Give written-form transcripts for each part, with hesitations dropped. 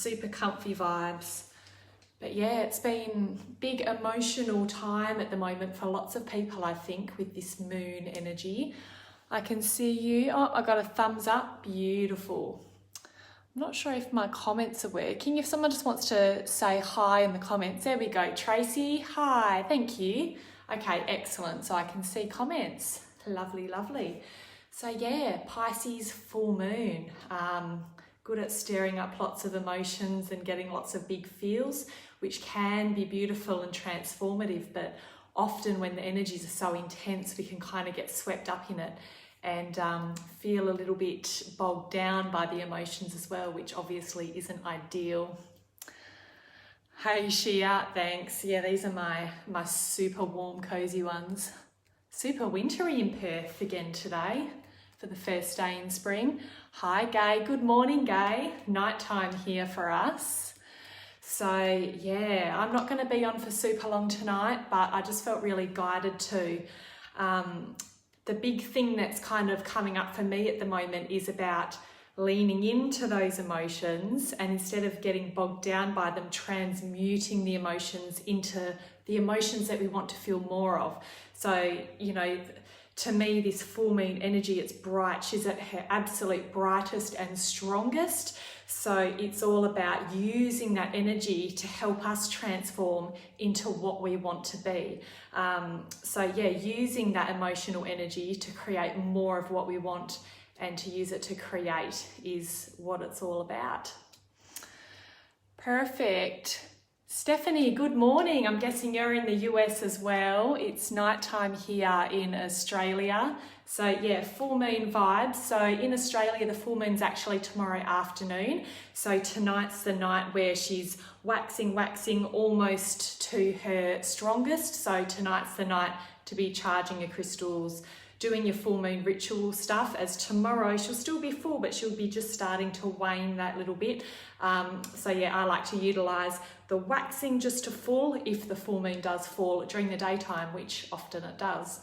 super comfy vibes. But yeah, it's been big emotional time at the moment for lots of people, I think, with this moon energy. I can see you. Oh, I got a thumbs up. Beautiful. I'm not sure if my comments are working. If someone just wants to say hi in the comments, there we go. Tracy, hi, thank you. Okay, excellent. So I can see comments. Lovely, lovely. So yeah, Pisces full moon. Good at stirring up lots of emotions and getting lots of big feels, which can be beautiful and transformative, but often when the energies are so intense, we can kind of get swept up in it and feel a little bit bogged down by the emotions as well, which obviously isn't ideal. Hey Shia, thanks. Yeah, these are my super warm, cozy ones. Super wintry in Perth again today for the first day in spring. Hi Gay, good morning Gay. Nighttime here for us. So yeah, I'm not going to be on for super long tonight, but I just felt really guided to. The big thing that's kind of coming up for me at the moment is about leaning into those emotions and instead of getting bogged down by them, transmuting the emotions into the emotions that we want to feel more of. So, you know, to me, this full moon energy, it's bright. She's at her absolute brightest and strongest. So it's all about using that energy to help us transform into what we want to be. So yeah, using that emotional energy to create more of what we want and to use it to create is what it's all about. Perfect. Stephanie, good morning. I'm guessing you're in the US as well. It's nighttime here in Australia. So yeah, full moon vibes. So in Australia, the full moon's actually tomorrow afternoon. So tonight's the night where she's waxing almost to her strongest. So tonight's the night to be charging your crystals, doing your full moon ritual stuff, as tomorrow she'll still be full, but she'll be just starting to wane that little bit. So yeah, I like to utilize the waxing just to full if the full moon does fall during the daytime, which often it does.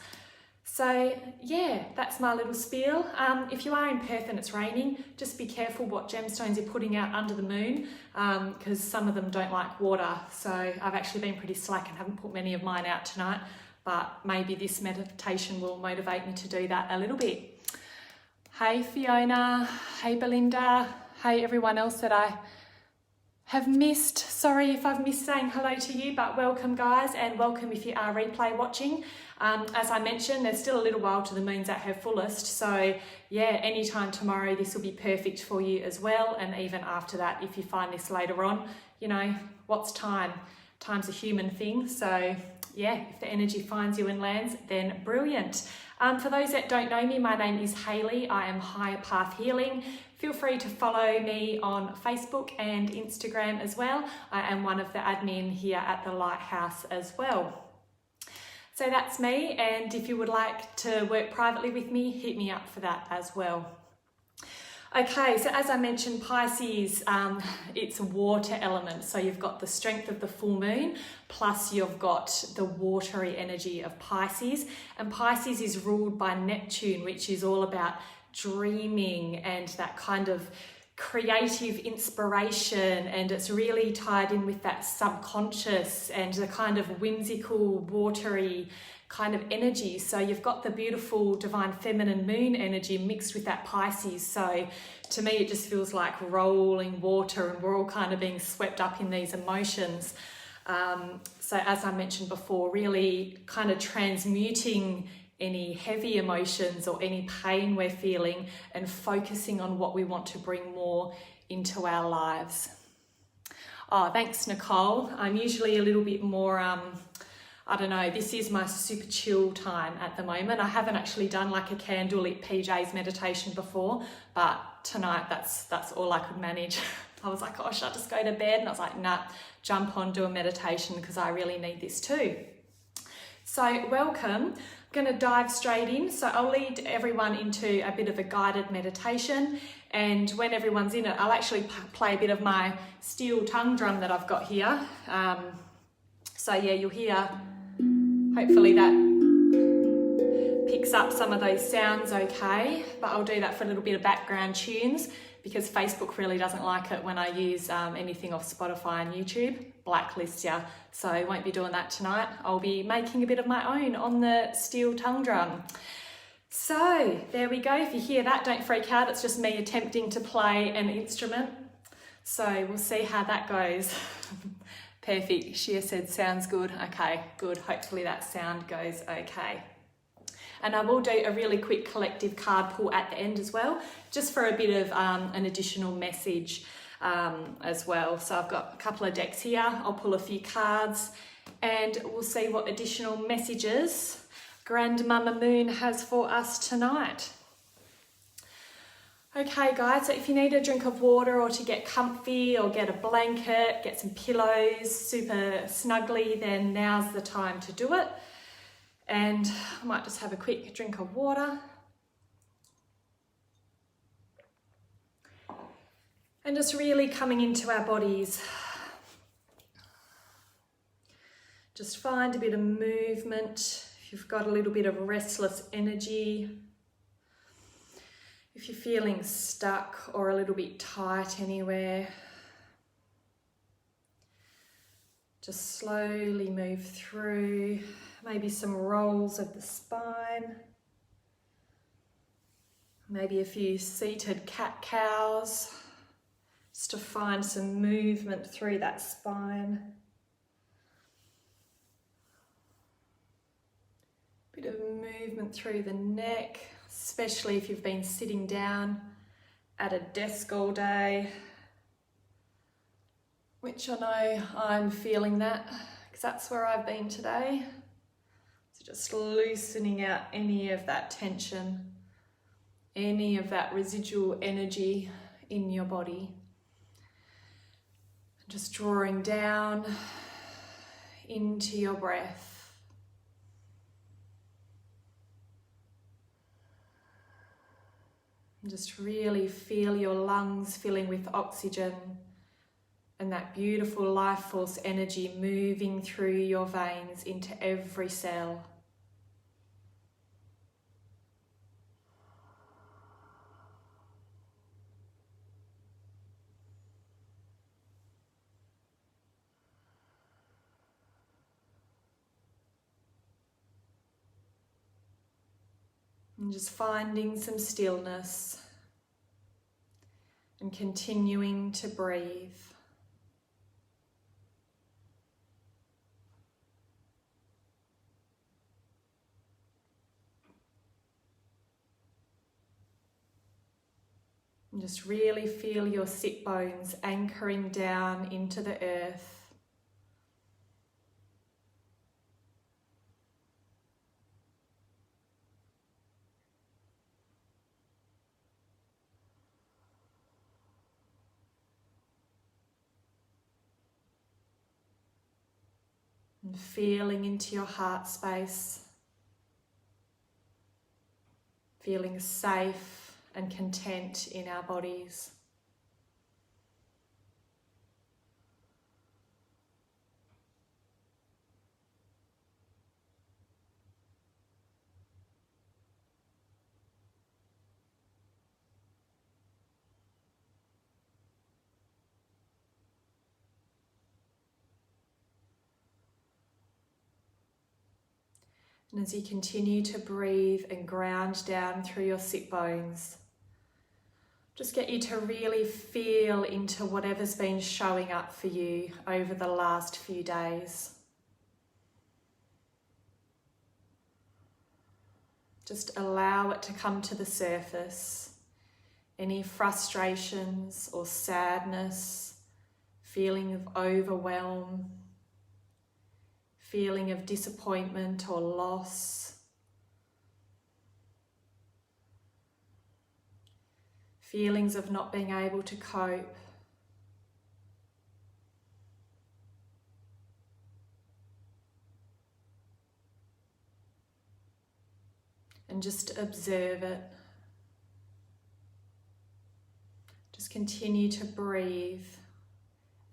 So yeah, that's my little spiel. If you are in Perth and it's raining, just be careful what gemstones you're putting out under the moon, because some of them don't like water. So I've actually been pretty slack and haven't put many of mine out tonight, but maybe this meditation will motivate me to do that a little bit. Hey Fiona, hey Belinda, hey everyone else that I have missed. Sorry if I've missed saying hello to you, but welcome guys, and welcome if you are replay watching. As I mentioned, there's still a little while to the moon's at her fullest, so yeah, anytime tomorrow this will be perfect for you as well, and even after that, if you find this later on, you know, what's time? Time's a human thing, so yeah, if the energy finds you and lands, then brilliant. For those that don't know me, my name is Hayley. I am Higher Path Healing. Feel free to follow me on Facebook and Instagram as well. I am one of the admin here at the Lighthouse as well. So that's me, and if you would like to work privately with me, hit me up for that as well. Okay, so as I mentioned, Pisces, it's a water element. So you've got the strength of the full moon, plus you've got the watery energy of Pisces. And Pisces is ruled by Neptune, which is all about dreaming and that kind of creative inspiration. And it's really tied in with that subconscious and the kind of whimsical, watery kind of energy. So you've got the beautiful divine feminine moon energy mixed with that Pisces. So to me it just feels like rolling water, and we're all kind of being swept up in these emotions. So as I mentioned before, really kind of transmuting any heavy emotions or any pain we're feeling and focusing on what we want to bring more into our lives. Oh, thanks Nicole. I'm usually a little bit more I don't know, this is my super chill time at the moment. I haven't actually done like a candlelit PJs meditation before, but tonight that's all I could manage. I was like, oh, should I just go to bed? And I was like, nah, jump on, do a meditation, because I really need this too. So welcome. I'm going to dive straight in. So I'll lead everyone into a bit of a guided meditation, and when everyone's in it, I'll actually play a bit of my steel tongue drum that I've got here. So yeah, you'll hear, hopefully that picks up some of those sounds okay, but I'll do that for a little bit of background tunes. because Facebook really doesn't like it when I use anything off Spotify and YouTube. Blacklists ya. So I won't be doing that tonight. I'll be making a bit of my own on the steel tongue drum. So there we go. If you hear that, don't freak out. It's just me attempting to play an instrument. So we'll see how that goes. Perfect. Shia said, sounds good. Okay, good. Hopefully that sound goes okay. And I will do a really quick collective card pull at the end as well, just for a bit of an additional message as well. So I've got a couple of decks here. I'll pull a few cards and we'll see what additional messages Grandmama Moon has for us tonight. Okay guys, so if you need a drink of water or to get comfy or get a blanket, get some pillows super snugly, then now's the time to do it. And I might just have a quick drink of water. And just really coming into our bodies. Just find a bit of movement. If you've got a little bit of restless energy, if you're feeling stuck or a little bit tight anywhere, just slowly move through, maybe some rolls of the spine, maybe a few seated cat-cows, just to find some movement through that spine. Bit of movement through the neck, especially if you've been sitting down at a desk all day, which I know I'm feeling that because that's where I've been today. So just loosening out any of that tension, any of that residual energy in your body. Just drawing down into your breath. Just really feel your lungs filling with oxygen and that beautiful life force energy moving through your veins into every cell. And just finding some stillness and continuing to breathe. And just really feel your sit bones anchoring down into the earth. And feeling into your heart space, feeling safe and content in our bodies. And as you continue to breathe and ground down through your sit bones, just get you to really feel into whatever's been showing up for you over the last few days. Just allow it to come to the surface. Any frustrations or sadness, feeling of overwhelm, feeling of disappointment or loss, feelings of not being able to cope, and just observe it. Just continue to breathe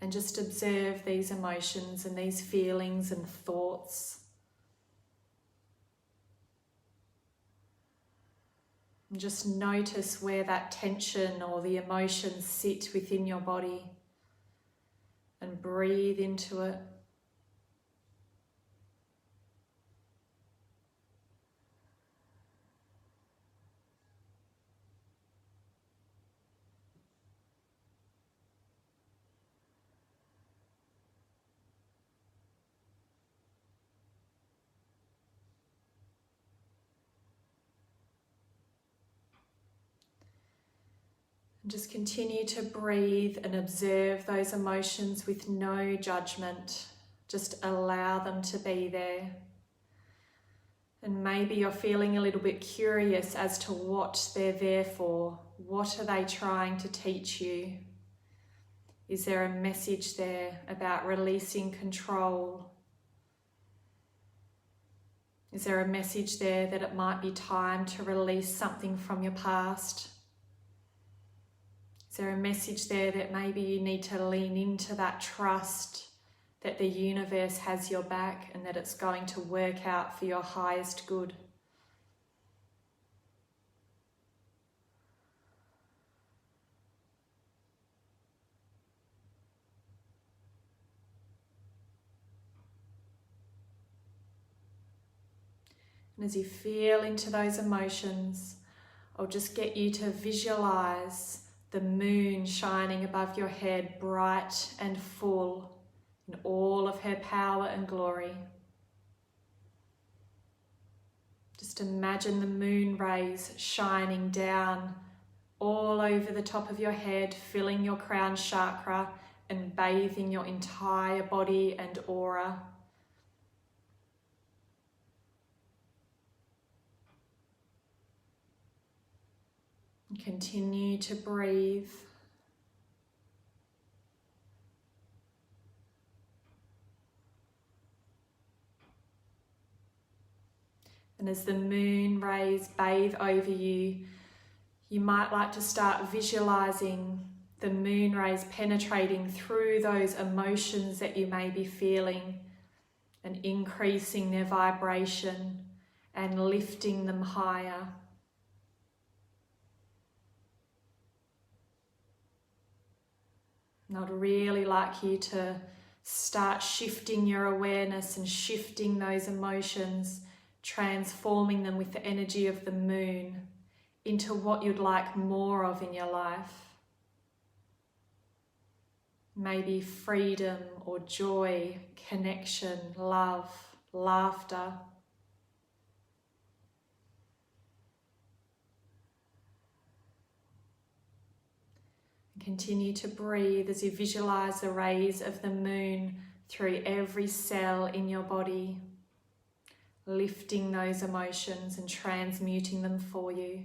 and just observe these emotions and these feelings and thoughts. And just notice where that tension or the emotions sit within your body and breathe into it. And just continue to breathe and observe those emotions with no judgment. Just allow them to be there. And maybe you're feeling a little bit curious as to what they're there for. What are they trying to teach you? Is there a message there about releasing control? Is there a message there that it might be time to release something from your past? Is there a message there that maybe you need to lean into that trust that the universe has your back and that it's going to work out for your highest good? And as you feel into those emotions, I'll just get you to visualize the moon shining above your head, bright and full in all of her power and glory. Just imagine the moon rays shining down all over the top of your head, filling your crown chakra and bathing your entire body and aura. Continue to breathe. And as the moon rays bathe over you, you might like to start visualizing the moon rays penetrating through those emotions that you may be feeling and increasing their vibration and lifting them higher. And I'd really like you to start shifting your awareness and shifting those emotions, transforming them with the energy of the moon into what you'd like more of in your life. Maybe freedom or joy, connection, love, laughter. Continue to breathe as you visualize the rays of the moon through every cell in your body, lifting those emotions and transmuting them for you.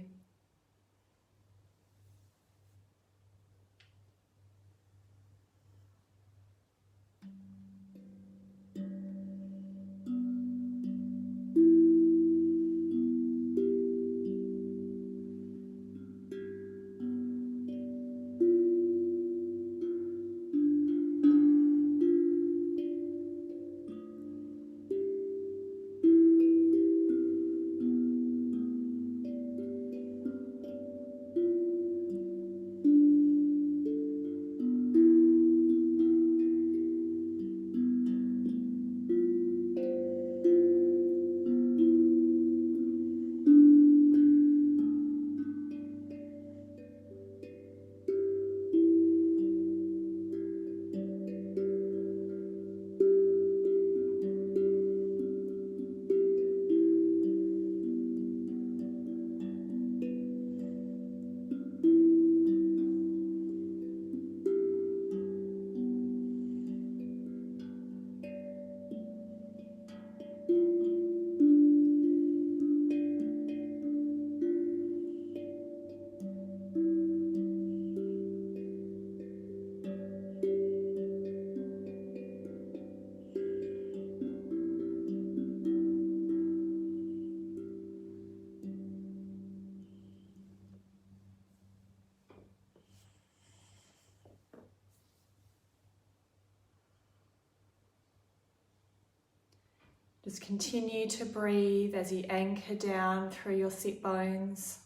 Just continue to breathe as you anchor down through your sit bones.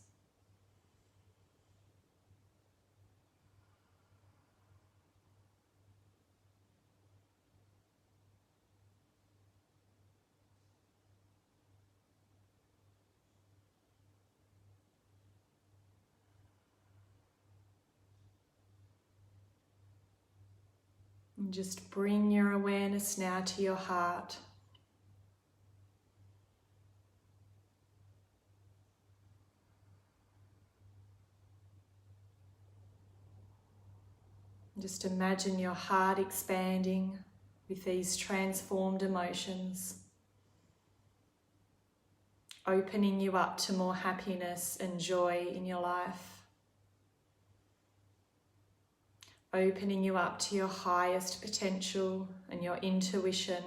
And just bring your awareness now to your heart. Just imagine your heart expanding with these transformed emotions, opening you up to more happiness and joy in your life, opening you up to your highest potential and your intuition.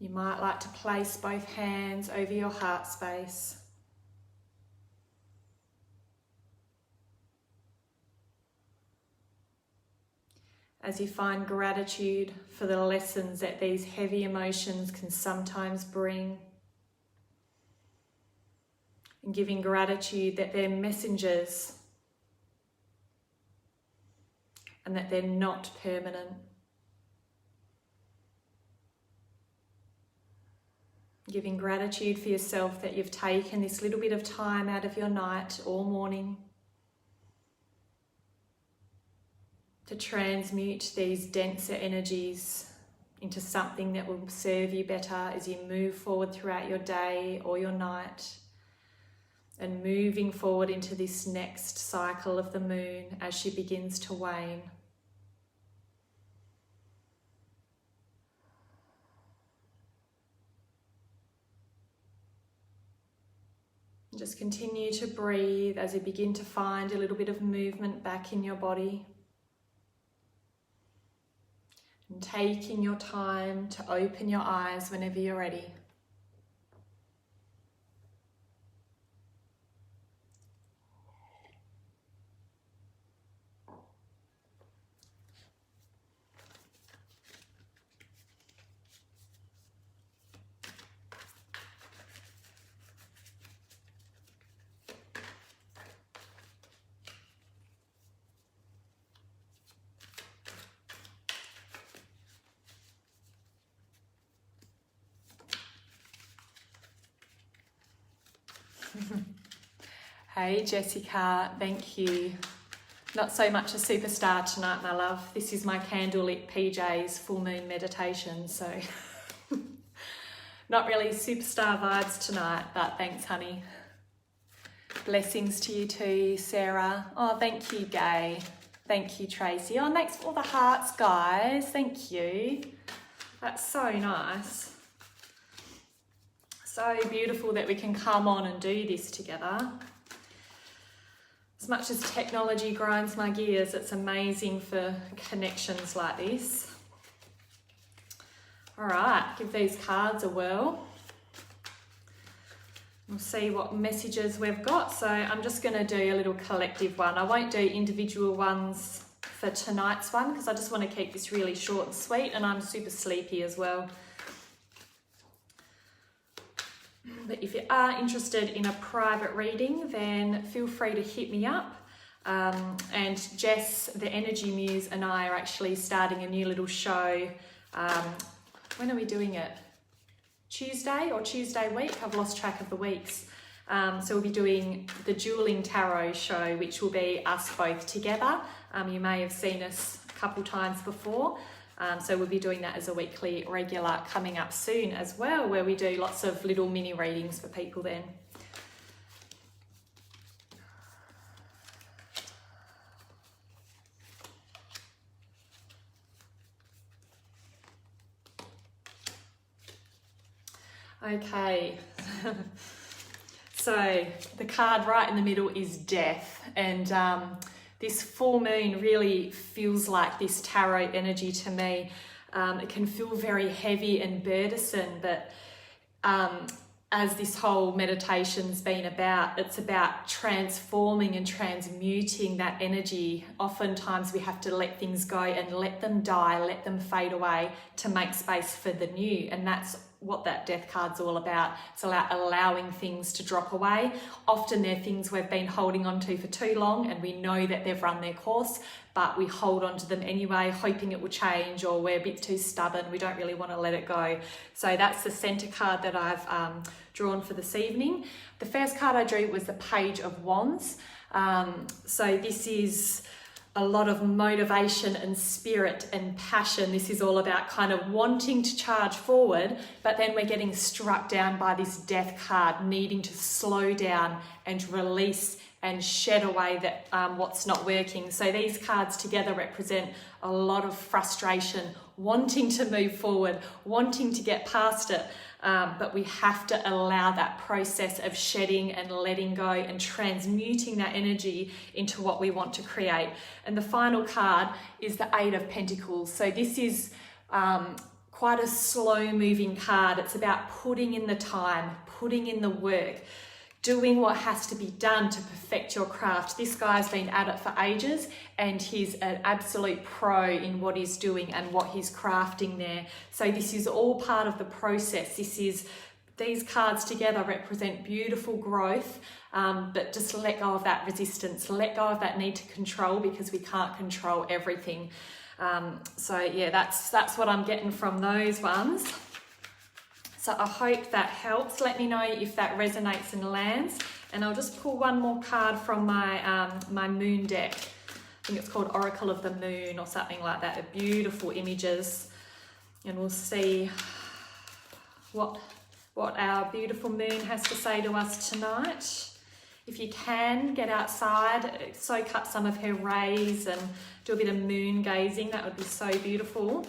You might like to place both hands over your heart space. As you find gratitude for the lessons that these heavy emotions can sometimes bring, and giving gratitude that they're messengers and that they're not permanent. Giving gratitude for yourself that you've taken this little bit of time out of your night or morning to transmute these denser energies into something that will serve you better as you move forward throughout your day or your night, and moving forward into this next cycle of the moon as she begins to wane. Just continue to breathe as you begin to find a little bit of movement back in your body. And taking your time to open your eyes whenever you're ready. Hey Jessica, thank you. Not so much a superstar tonight, my love. This is my candlelit PJs full moon meditation, so not really superstar vibes tonight, but thanks, honey. Blessings to you too, Sarah. Oh, thank you, Gay. Thank you, Tracy. Oh, thanks for all the hearts, guys. Thank you. That's so nice. So beautiful that we can come on and do this together. As much as technology grinds my gears, it's amazing for connections like this. All right, give these cards a whirl. We'll see what messages we've got. So I'm just going to do a little collective one. I won't do individual ones for tonight's one because I just want to keep this really short and sweet, and I'm super sleepy as well. But if you are interested in a private reading, then feel free to hit me up. And Jess, the Energy Muse, and I are actually starting a new little show. When are we doing it? Tuesday or Tuesday week? I've lost track of the weeks. So we'll be doing the Dueling Tarot show, which will be us both together. You may have seen us a couple times before. So we'll be doing that as a weekly regular coming up soon as well, where we do lots of little mini readings for people then. Okay, so the card right in the middle is Death, and this full moon really feels like this tarot energy to me. It can feel very heavy and burdensome, but as this whole meditation's been about, it's about transforming and transmuting that energy. Oftentimes we have to let things go and let them die, let them fade away to make space for the new. And that's what that death card's all about. It's about allowing things to drop away. Often they're things we've been holding on to for too long and we know that they've run their course, but we hold on to them anyway, hoping it will change, or we're a bit too stubborn. We don't really want to let it go. So that's the center card that I've drawn for this evening. The first card I drew was the Page of Wands. So this is a lot of motivation and spirit and passion. This is all about kind of wanting to charge forward, but then we're getting struck down by this death card, needing to slow down and release and shed away that what's not working. So these cards together represent a lot of frustration, wanting to move forward, wanting to get past it. But we have to allow that process of shedding and letting go and transmuting that energy into what we want to create. And the final card is the Eight of Pentacles. So this is quite a slow moving card. It's about putting in the time, putting in the work, doing what has to be done to perfect your craft. This guy's been at it for ages and he's an absolute pro in what he's doing and what he's crafting there. So this is all part of the process. These cards together represent beautiful growth, but just let go of that resistance, let go of that need to control, because we can't control everything. So yeah, that's what I'm getting from those ones. So I hope that helps. Let me know if that resonates and lands. And I'll just pull one more card from my my moon deck. I think it's called Oracle of the Moon or something like that. They're beautiful images. And we'll see what our beautiful moon has to say to us tonight. If you can, get outside, soak up some of her rays and do a bit of moon gazing. That would be so beautiful.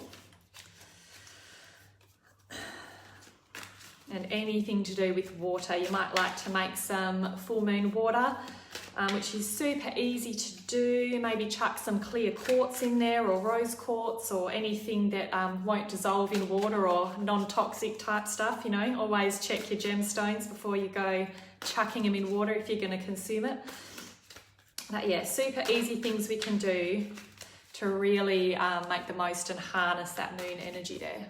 And anything to do with water. You might like to make some full moon water, which is super easy to do. Maybe chuck some clear quartz in there, or rose quartz, or anything that won't dissolve in water, or non-toxic type stuff, you know. Always check your gemstones before you go chucking them in water if you're going to consume it. But yeah, super easy things we can do to really make the most and harness that moon energy there.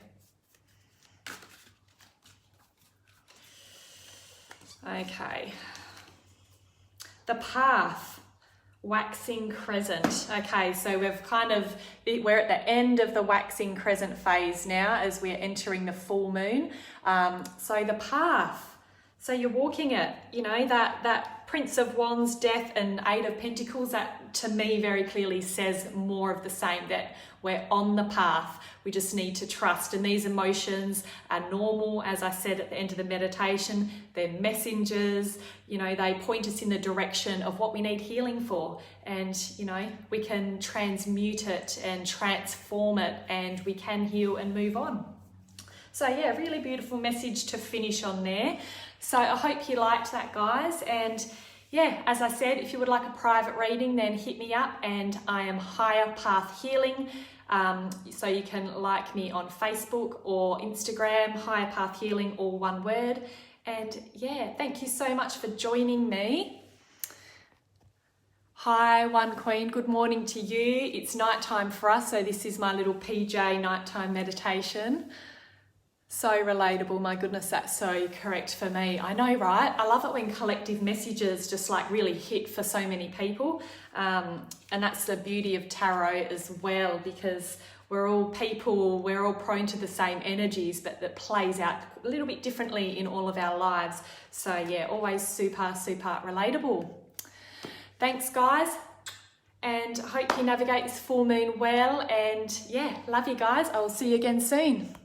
Okay, the Path, waxing crescent. Okay, so we're at the end of the waxing crescent phase now as we're entering the full moon. So the Path, so you're walking it, you know, that Prince of Wands, Death, and Eight of Pentacles, that to me very clearly says more of the same, that we're on the path. We just need to trust. And these emotions are normal, as I said at the end of the meditation. They're messengers, you know, they point us in the direction of what we need healing for. And, you know, we can transmute it and transform it, and we can heal and move on. So yeah, really beautiful message to finish on there. So I hope you liked that, guys. And yeah, as I said, if you would like a private reading, then hit me up, and I am Higher Path Healing. So you can like me on Facebook or Instagram, Higher Path Healing, all one word. And yeah, thank you so much for joining me. Hi, One Queen, good morning to you. It's nighttime for us, so this is my little PJ nighttime meditation. So relatable, my goodness, that's so correct for me. I know, right? I love it when collective messages just like really hit for so many people. And that's the beauty of tarot as well, because we're all people, we're all prone to the same energies, but that plays out a little bit differently in all of our lives. So yeah, always super, super relatable. Thanks, guys. And I hope you navigate this full moon well. And yeah, love you guys. I will see you again soon.